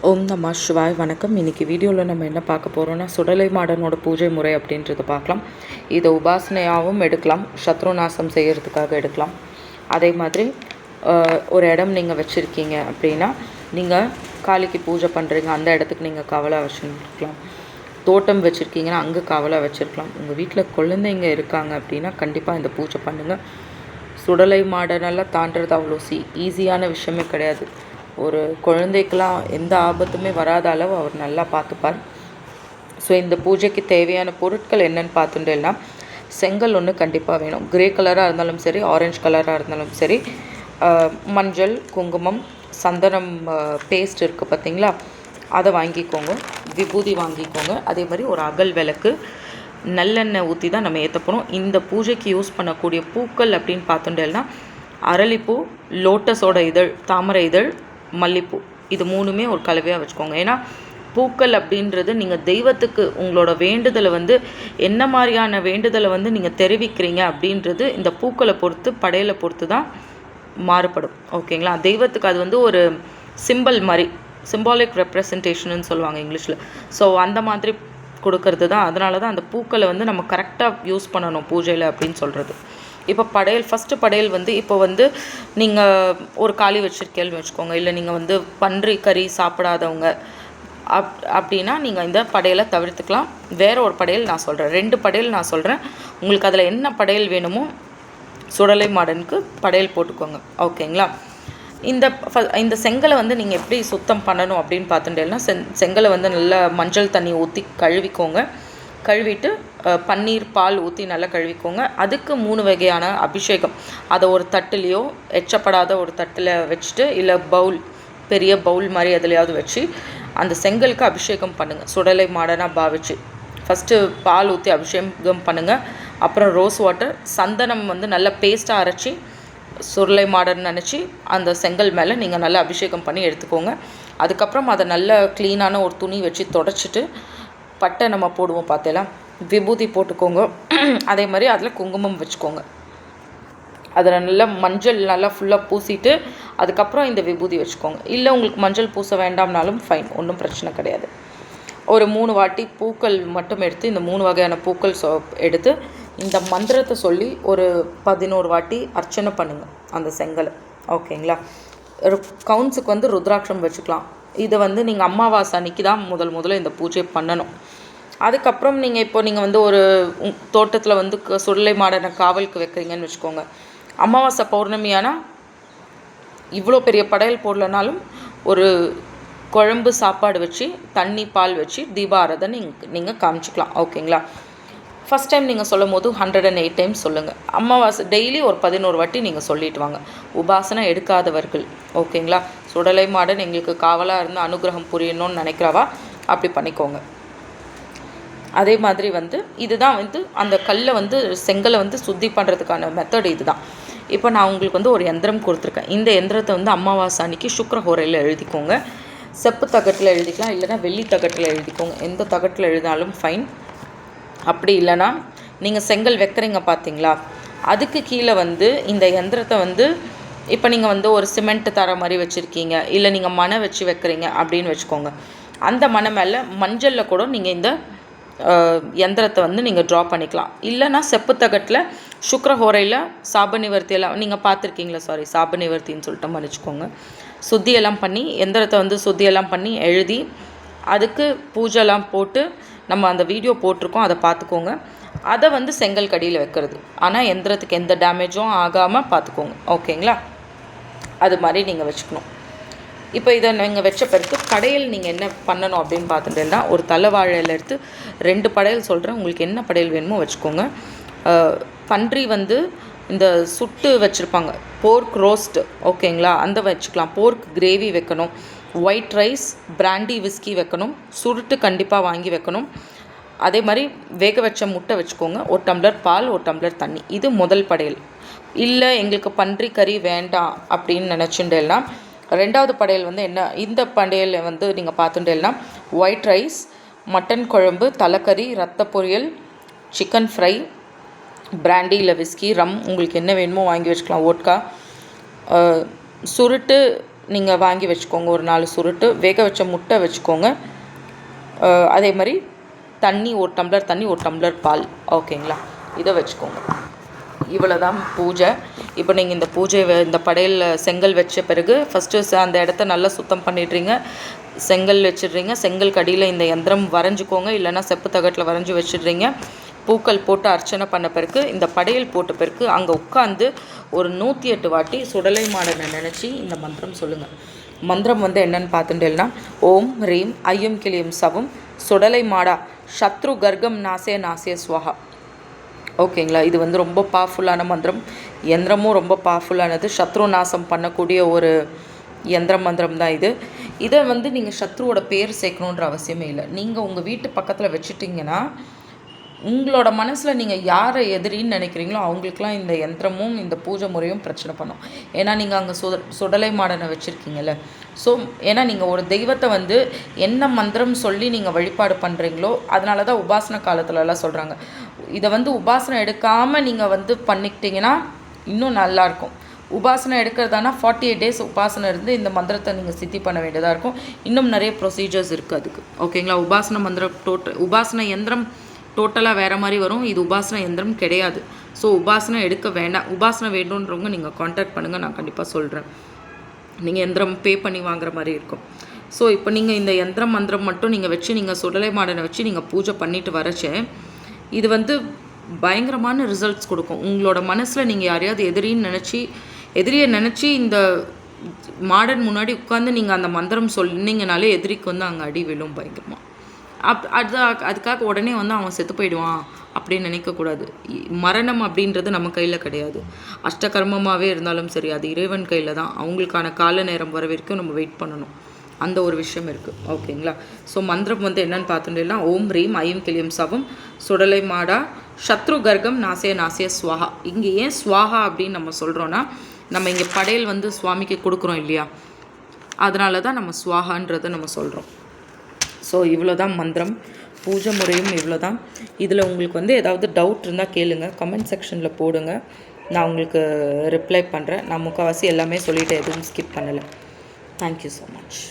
ஓம் நம சிவாய். வணக்கம். இன்றைக்கி வீடியோவில் நம்ம என்ன பார்க்க போகிறோன்னா, சுடலை மாடனோட பூஜை முறை அப்படின்றத பார்க்கலாம். இதை உபாசனையாகவும் எடுக்கலாம், சத்ருநாசம் செய்கிறதுக்காக எடுக்கலாம். அதே மாதிரி ஒரு இடம் நீங்கள் வச்சுருக்கீங்க அப்படின்னா, நீங்கள் காளிக்கு பூஜை பண்ணுறீங்க, அந்த இடத்துக்கு நீங்கள் கவலை வச்சுருக்கலாம். தோட்டம் வச்சுருக்கீங்கன்னா அங்கே கவலை வச்சுருக்கலாம். உங்கள் வீட்டில் குழந்தைங்க இருக்காங்க அப்படின்னா கண்டிப்பாக இந்த பூஜை பண்ணுங்கள். சுடலை மாடனெல்லாம் தாண்டுறது அவ்வளோ ஈஸியான விஷயமே கிடையாது. ஒரு குழந்தைக்கெலாம் எந்த ஆபத்துமே வராத அளவு அவர் நல்லா பார்த்துப்பார். ஸோ இந்த பூஜைக்கு தேவையான பொருட்கள் என்னென்னு பார்த்துட்டேன்னா, செங்கல் ஒன்று கண்டிப்பாக வேணும். கிரே கலராக இருந்தாலும் சரி, ஆரஞ்சு கலராக இருந்தாலும் சரி. மஞ்சள், குங்குமம், சந்தனம் பேஸ்ட் இருக்குது பார்த்தீங்களா, அதை வாங்கிக்கோங்க. விபூதி வாங்கிக்கோங்க. அதே மாதிரி ஒரு அகல் விளக்கு, நல்லெண்ணெய் ஊற்றி தான் நம்ம ஏற்ற போகிறோம். இந்த பூஜைக்கு யூஸ் பண்ணக்கூடிய பூக்கள் அப்படின்னு பார்த்துட்டேன்னா, அரளிப்பூ, லோட்டஸோட இதழ், தாமரை இதழ், மல்லிப்பூ, இது மூணுமே ஒரு கலவையாக வச்சுக்கோங்க. ஏன்னா பூக்கள் அப்படின்றது நீங்கள் தெய்வத்துக்கு உங்களோட வேண்டுதலை என்ன மாதிரியான வேண்டுதலை நீங்கள் தெரிவிக்கிறீங்க அப்படின்றது இந்த பூக்களை பொறுத்து, படையலை பொறுத்து தான் மாறுபடும். ஓகேங்களா? தெய்வத்துக்கு அது ஒரு சிம்பிள் மாதிரி, சிம்பாலிக் ரெப்ரசன்டேஷன்னு சொல்லுவாங்க இங்கிலீஷில். ஸோ அந்த மாதிரி கொடுக்கறது தான். அதனால தான் அந்த பூக்களை நம்ம கரெக்டாக யூஸ் பண்ணணும் பூஜையில் அப்படின்னு சொல்கிறது. இப்போ படையல், ஃபஸ்ட்டு படையல் இப்போ நீங்கள் ஒரு காளி வச்சுருக்கேன்னு வச்சுக்கோங்க. இல்லை நீங்கள் பன்றி கறி சாப்பிடாதவங்க அப்படின்னா நீங்கள் இந்த படையலை தவிர்த்துக்கலாம். வேறு ஒரு படையல் நான் சொல்கிறேன், 2 படையல் நான் சொல்கிறேன். உங்களுக்கு அதில் என்ன படையல் வேணுமோ சுடலை மாடனுக்கு படையல் போட்டுக்கோங்க. ஓகேங்களா? இந்த செங்கலை நீங்கள் எப்படி சுத்தம் பண்ணணும் அப்படின்னு பார்த்துட்டேன்னா, செங்கலை நல்லா மஞ்சள் தண்ணி ஊற்றி கழுவிக்கோங்க. கழுவிட்டு பன்னீர், பால் ஊற்றி நல்லா கழுவிக்கோங்க. அதுக்கு 3 வகையான அபிஷேகம். அதை ஒரு தட்டுலேயோ, எச்சப்படாத ஒரு தட்டில் வச்சுட்டு, இல்லை பவுல், பெரிய பவுல் மாதிரி எதுலையாவது வச்சு அந்த செங்கலுக்கு அபிஷேகம் பண்ணுங்கள். சுடலை மாடனாக பாவிச்சு ஃபஸ்ட்டு பால் ஊற்றி அபிஷேகம் பண்ணுங்கள். அப்புறம் ரோஸ் வாட்டர், சந்தனம் நல்லா பேஸ்ட்டாக அரைச்சி சுடலை மாடன் நினச்சி அந்த செங்கல் மேலே நீங்கள் நல்லா அபிஷேகம் பண்ணி எடுத்துக்கோங்க. அதுக்கப்புறம் அதை நல்லா க்ளீனான ஒரு துணி வச்சு தொடச்சிட்டு, பட்டை நம்ம போடுவோம் பார்த்தேலாம், விபூதி போட்டுக்கோங்க. அதே மாதிரி அதில் குங்குமம் வச்சுக்கோங்க. அதில் நல்லா மஞ்சள் நல்லா ஃபுல்லாக பூசிட்டு அதுக்கப்புறம் இந்த விபூதி வச்சுக்கோங்க. இல்லை உங்களுக்கு மஞ்சள் பூச வேண்டாம்னாலும் ஃபைன், ஒன்றும் பிரச்சனை கிடையாது. ஒரு 3 வாட்டி பூக்கள் மட்டும் எடுத்து, இந்த 3 வகையான பூக்கள் எடுத்து இந்த மந்திரத்தை சொல்லி ஒரு 11 வாட்டி அர்ச்சனை பண்ணுங்கள் அந்த செங்கலை. ஓகேங்களா? கவுன்ஸுக்கு ருத்ராட்சம் வச்சுக்கலாம். இதை நீங்கள் அமாவாசை அன்னைக்கு தான் முதல்ல இந்த பூஜை பண்ணணும். அதுக்கப்புறம் நீங்கள் ஒரு தோட்டத்தில் சுடலை மாடனை காவலுக்கு வைக்கிறீங்கன்னு வச்சுக்கோங்க. அமாவாசை பௌர்ணமியானால் இவ்வளோ பெரிய படையல் போடலனாலும் ஒரு குழம்பு சாப்பாடு வச்சு, தண்ணி, பால் வச்சு தீபாராதனை நீங்கள் காமிச்சிக்கலாம். ஓகேங்களா? ஃபஸ்ட் டைம் நீங்கள் சொல்லும் போது 108 டைம்ஸ் சொல்லுங்கள். அமாவாசை டெய்லி ஒரு 11 வாட்டி நீங்கள் சொல்லிட்டு வாங்க. உபாசனை எடுக்காதவர்கள், ஓகேங்களா, சுடலை மாடன் எங்களுக்கு காவலாக இருந்து அனுகிரகம் புரியணும்னு நினைக்கிறவா அப்படி பண்ணிக்கோங்க. அதே மாதிரி இதுதான் அந்த கல்லை செங்கலை சுத்தி பண்ணுறதுக்கான மெத்தட் இது தான். இப்போ நான் உங்களுக்கு ஒரு எந்திரம் கொடுத்துருக்கேன். இந்த எந்திரத்தை அமாவாசை அன்னைக்கு சுக்கிரஹோரையில் எழுதிக்கோங்க. செப்பு தகட்டில் எழுதிக்கலாம், இல்லைனா வெள்ளி தகட்டில் எழுதிக்கோங்க. எந்த தகட்டில் எழுதினாலும் ஃபைன். அப்படி இல்லைனா நீங்கள் செங்கல் வைக்கிறீங்க பார்த்தீங்களா, அதுக்கு கீழே இந்த எந்திரத்தை இப்போ நீங்கள் ஒரு சிமெண்ட் தர மாதிரி வச்சுருக்கீங்க, இல்லை நீங்கள் மனை வச்சு வைக்கிறீங்க அப்படின்னு வச்சுக்கோங்க. அந்த மனை மேலே மஞ்சளில் கூட நீங்கள் இந்த யந்திரத்தை நீங்கள் ட்ரா பண்ணிக்கலாம். இல்லைனா செப்பு தகட்டில் சுக்கிரஹோரையில் சாப நிவர்த்தியெல்லாம் நீங்கள் பார்த்துருக்கீங்களா, சாரி சாப நிவர்த்தின்னு சொல்லிட்டு மன்னிச்சுக்கோங்க, சுத்தியெல்லாம் பண்ணி எந்திரத்தை சுத்தியெல்லாம் பண்ணி எழுதி அதுக்கு பூஜைலாம் போட்டு நம்ம அந்த வீடியோ போட்டிருக்கோம், அதை பார்த்துக்கோங்க. அதை செங்கல் கடியில் வைக்கிறது. ஆனால் எந்திரத்துக்கு எந்த டேமேஜும் ஆகாமல் பார்த்துக்கோங்க. ஓகேங்களா? அது மாதிரி நீங்கள் வச்சுக்கணும். இப்போ இதை நீங்கள் வச்ச பிறகு படையல் நீங்கள் என்ன பண்ணணும் அப்படின்னு பார்த்துட்டேன்னா, ஒரு தலைவாழையில் எடுத்து 2 படையல் சொல்கிறேன். உங்களுக்கு என்ன படையல் வேணுமோ வச்சுக்கோங்க. பன்றி இந்த சுட்டு வச்சுருப்பாங்க, போர்க் ரோஸ்ட், ஓகேங்களா, அந்த வச்சுக்கலாம். போர்க் கிரேவி வைக்கணும். ஒயிட் ரைஸ், பிராண்டி, விஸ்கி வைக்கணும். சுருட்டு கண்டிப்பாக வாங்கி வைக்கணும். அதே மாதிரி வேக வச்ச முட்டை வச்சுக்கோங்க. 1 டம்ளர் பால், 1 டம்ளர் தண்ணி. இது முதல் படையல். இல்லை எங்களுக்கு பன்றி கறி வேண்டாம் அப்படின்னு நினச்சிட்டேன்னா, 2வது படையல் என்ன, இந்த படையல் நீங்கள் பார்த்துட்டேன்னா ஒயிட் ரைஸ், மட்டன் குழம்பு, தலைக்கறி, ரத்த பொரியல், சிக்கன் ஃப்ரை, பிராண்டி இல்லை விஸ்கி, ரம், உங்களுக்கு என்ன வேணுமோ வாங்கி வச்சுக்கலாம். ஓட்கா, சுருட்டு நீங்கள் வாங்கி வச்சுக்கோங்க. ஒரு 4 சுருட்டு வேக வச்ச முட்டை வச்சுக்கோங்க. அதே மாதிரி தண்ணி 1 டம்ளர் தண்ணி 1 டம்ளர் பால். ஓகேங்களா, இதை வச்சுக்கோங்க. இவ்வளோ தான் பூஜை. இப்போ நீங்கள் இந்த இந்த படையல் செங்கல் வச்ச பிறகு ஃபஸ்ட்டு அந்த இடத்த நல்லா சுத்தம் பண்ணிடுறீங்க. செங்கல் வச்சிடுறீங்க. செங்கல் கடியில் இந்த யந்திரம் வரைஞ்சிக்கோங்க, இல்லைனா செப்பு தகட்டில் வரைஞ்சி வச்சிடுறீங்க. பூக்கள் போட்டு அர்ச்சனை பண்ண பிறகு இந்த படையல் போட்ட பிறகு அங்கே உட்காந்து ஒரு 108 வாட்டி சுடலை மாடனை நினச்சி இந்த மந்திரம் சொல்லுங்கள். மந்திரம் என்னென்னு பார்த்துட்டேன்னா, ஓம் ரீம் ஐயம் கிளியும் சவும் சுடலை மாடா சத்ரு கர்கம் நாசே நாசே ஸ்வஹா. ஓகேங்களா, இது ரொம்ப பவர்ஃபுல்லான மந்திரம். யந்திரமும் ரொம்ப பவர்ஃபுல்லானது. சத்ரு நாசம் பண்ணக்கூடிய ஒரு மந்திரம் தான் இது. இதை நீங்கள் சத்ருவோட பேர் சேர்க்கணுன்ற அவசியமே இல்லை. நீங்கள் உங்கள் வீட்டு பக்கத்தில் வச்சுட்டிங்கன்னா உங்களோட மனசில் நீங்கள் யாரை எதிரின்னு நினைக்கிறீங்களோ அவங்களுக்குலாம் இந்த யந்திரமும் இந்த பூஜை முறையும் பிரச்சனை பண்ணும். ஏன்னா நீங்கள் அங்கே சுடலை மாடனை வச்சுருக்கீங்கல்ல. ஸோ ஏன்னா நீங்கள் ஒரு தெய்வத்தை என்ன மந்திரம் சொல்லி நீங்கள் வழிபாடு பண்ணுறீங்களோ அதனால தான் உபாசன காலத்துலலாம் சொல்கிறாங்க. இதை உபாசனை எடுக்காமல் நீங்கள் பண்ணிக்கிட்டிங்கன்னா இன்னும் நல்லாயிருக்கும். உபாசனை எடுக்கிறதானா 48 days உபாசனை இருந்து இந்த மந்திரத்தை நீங்கள் சித்தி பண்ண வேண்டியதாக இருக்கும். இன்னும் நிறைய ப்ரொசீஜர்ஸ் இருக்குது அதுக்கு. ஓகேங்களா, உபாசன மந்திரம் உபாசன யந்திரம் டோட்டலாக வேறு மாதிரி வரும். இது உபாசன யந்திரம் கிடையாது. ஸோ உபாசனை எடுக்க வேண்டாம். உபாசனை வேண்டுன்றவங்க நீங்கள் கான்டாக்ட் பண்ணுங்கள், நான் கண்டிப்பாக சொல்கிறேன். நீங்கள் யந்திரம் பே பண்ணி வாங்குற மாதிரி இருக்கும். ஸோ இப்போ நீங்கள் இந்த யந்திரம் மந்திரம் மட்டும் நீங்கள் வச்சு நீங்கள் சுடலை மாடனை வச்சு நீங்கள் பூஜை பண்ணிட்டு வரச்சே இது பயங்கரமான ரிசல்ட்ஸ் கொடுக்கும். உங்களோட மனசில் நீங்கள் யாரையாவது எதிரியை நினச்சி இந்த மாடன் முன்னாடி உட்காந்து நீங்கள் அந்த மந்திரம் சொன்னீங்கனாலே எதிரிக்கு அங்கே அடி விழும் பயங்கரமாக. அதுக்காக உடனே அவன் செத்து போயிடுவான் அப்படின்னு நினைக்கக்கூடாது. மரணம் அப்படின்றது நம்ம கையில் கிடையாது. அஷ்டகர்மமாகவே இருந்தாலும் சரி, அது இறைவன் கையில் தான். அவங்களுக்கான கால நேரம் வர வரைக்கும் நம்ம வெயிட் பண்ணணும். அந்த ஒரு விஷயம் இருக்குது. ஓகேங்களா, ஸோ மந்திரம் என்னென்னு பார்த்துட்டேன்னா, ஓம் ரீம் ஐயம் கிளியம் சவம் சுடலை மாடா சத்ரு கர்கம் நாசே நாசே ஸ்வாஹா. இங்கே ஏன் ஸ்வாஹா அப்படின்னு நம்ம சொல்கிறோன்னா, நம்ம இங்கே படையல் சுவாமிக்கு கொடுக்குறோம் இல்லையா, அதனால தான் நம்ம ஸ்வாஹான்றதை நம்ம சொல்கிறோம். ஸோ இவ்வளோ தான் மந்திரம். பூஜை முறையும் இவ்வளோ தான். இதில் உங்களுக்கு ஏதாவது டவுட் இருந்தால் கேளுங்க, கமெண்ட் செக்ஷனில் போடுங்க. நான் உங்களுக்கு ரிப்ளை பண்ணுறேன். நான் முக்கால்வாசி எல்லாமே சொல்லிவிட்டு எதுவும் ஸ்கிப் பண்ணலை. Thank you so much.